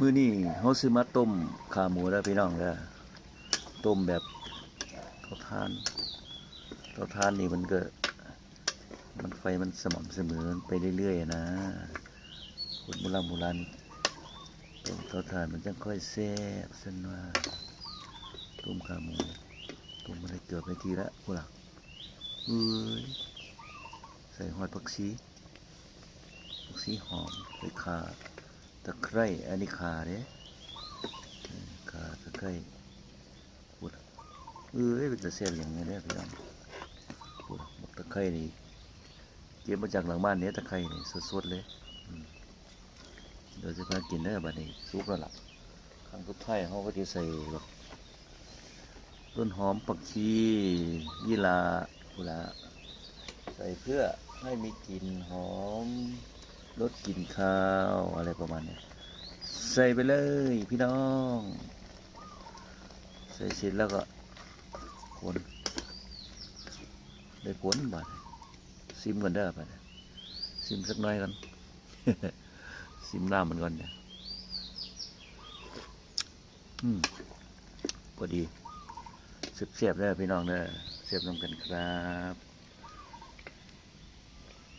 มื้อนี้เฮาสิมาต้มขาหมูแล้วพี่น้องเด้อต้มแบบเตาถ่านเตาถ่านนี่มันก็มันไฟมันสม่ำเสมอไปเรื่อยๆนะคนโบราณต้มเตาถ่านมันจังค่อยแซ่บซั่นว่าต้มขาหมูต้มมาได้เกือบนาทีละพุ่นล่ะเอ้ยใส่ฮอดผักชีหอมใส่ข่าตะไคร้อันนี้ข่าเด้ข่าตะไคร้พุ่นล่ะเอ้ยเป็นตาแซ่บอย่างนี้เด้อพี่น้องพุ่นล่ะบักตะไคร้นี่เก็บมาจากหลังบ้านเนี้ยตะไคร้นี่สดๆเลยเดี๋ยวจะพากินเด้อบัดนี้สุกแล้วล่ะครั้งสุดท้ายเฮาก็สิใส่แบบต้นหอมผักชียี่หร่าพุ่นล่ะใส่เพื่อให้มีกลิ่นหอมลดกลิ่นคาวอะไรประมาณนี้ใส่ไปเลยพี่น้องใส่เสร็จแล้วก็คนได้ผลบัดซิมกันเด้อบัดซิมสักหน่อยกัน ซิมน้ำมันก่อนเนี่ยพอดีเสียบๆเด้อพี่น้องเด้อเสียบนำกันครับ